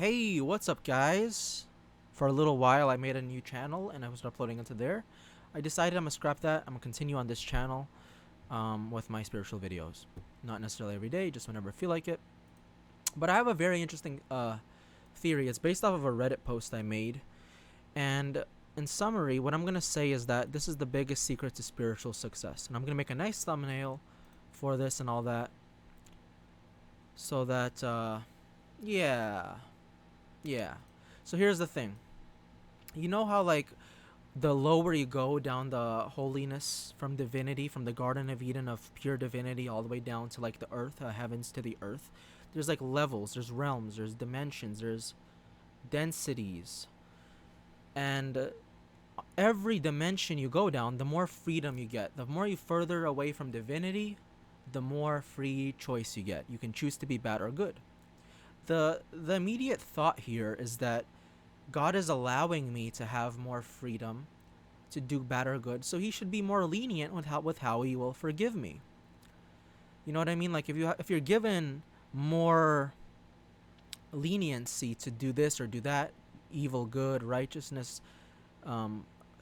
Hey, what's up, guys? For a little while, I made a new channel and I was uploading into there. I decided I'm gonna scrap that. I'm gonna continue on this channel with my spiritual videos. Not necessarily every day, just whenever I feel like it. But I have a very interesting theory. It's based off of a Reddit post I made. And in summary, what I'm gonna say is that this is the biggest secret to spiritual success. And I'm gonna make a nice thumbnail for this and all that. So that, yeah. Yeah. So here's the thing. You know how like the lower you go down the holiness from divinity, from the Garden of Eden of pure divinity all the way down to like the earth, heavens to the earth. There's like levels, there's realms, there's dimensions, there's densities. And every dimension you go down, the more freedom you get. The more you further away from divinity, the more free choice you get. You can choose to be bad or good. The immediate thought here is that God is allowing me to have more freedom to do bad or good, so he should be more lenient with how he will forgive me. You know what I mean? Like if you're given more leniency to do this or do that, evil, good, righteousness,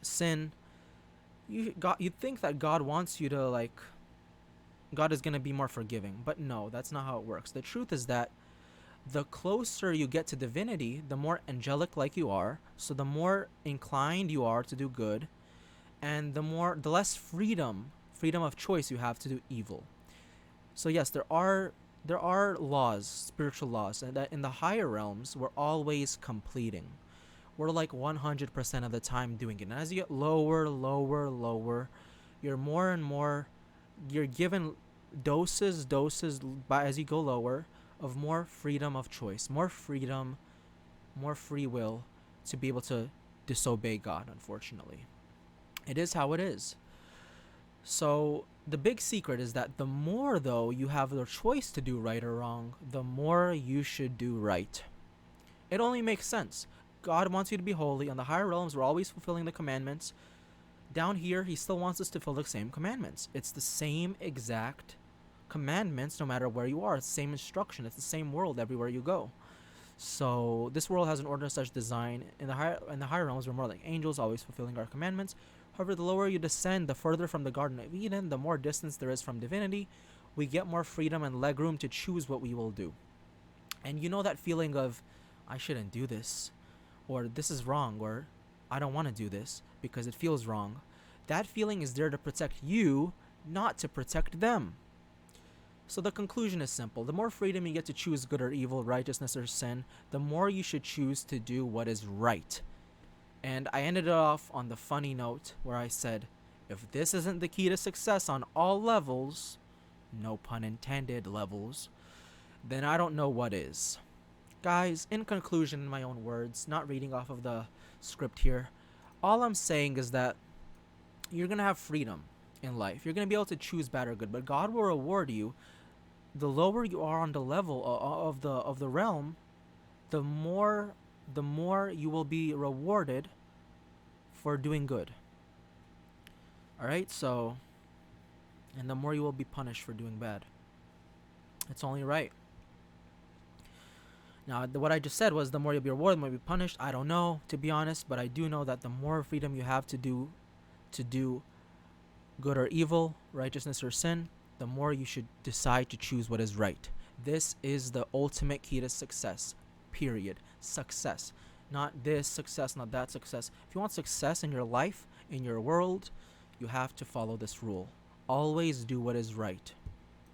sin, you'd think that God wants you to like God is going to be more forgiving, but no, that's not how it works. The truth is that the closer you get to divinity, the more angelic like you are, so the more inclined you are to do good, and the less freedom of choice you have to do evil. So yes, there are laws, spiritual laws, and that in the higher realms we're always completing. We're like 100% of the time doing it. And as you get lower, you're more and more you're given doses by as you go lower of more freedom of choice, more freedom, more free will to be able to disobey God, unfortunately. It is how it is. So the big secret is that the more though you have the choice to do right or wrong, the more you should do right. It only makes sense. God wants you to be holy. On the higher realms, we're always fulfilling the commandments. Down here, he still wants us to fulfill the same commandments. It's the same exact commandments no matter where you are. It's the same instruction. It's the same world everywhere you go. So this world has an order such design. In the higher realms, we're more like angels, always fulfilling our commandments. However, the lower you descend, the further from the Garden of Eden, the more distance there is from divinity. We get more freedom and leg room to choose what we will do. And you know that feeling of, I shouldn't do this, or this is wrong, or I don't want to do this because it feels wrong. That feeling is there to protect you, not to protect them. So the conclusion is simple. The more freedom you get to choose good or evil, righteousness or sin, the more you should choose to do what is right. And I ended it off on the funny note where I said, if this isn't the key to success on all levels, no pun intended levels, then I don't know what is. Guys, in conclusion, in my own words, not reading off of the script here, all I'm saying is that you're going to have freedom in life. You're going to be able to choose bad or good, but God will reward you. The lower you are on the level of the realm, the more you will be rewarded for doing good. All right? So, and the more you will be punished for doing bad. It's only right. Now, what I just said was the more you'll be rewarded, the more you'll be punished. I don't know, to be honest, but I do know that the more freedom you have to do good or evil, righteousness or sin, the more you should decide to choose what is right. This is the ultimate key to success. Period. Success. Not this success, not that success. If you want success in your life, in your world, you have to follow this rule. Always do what is right.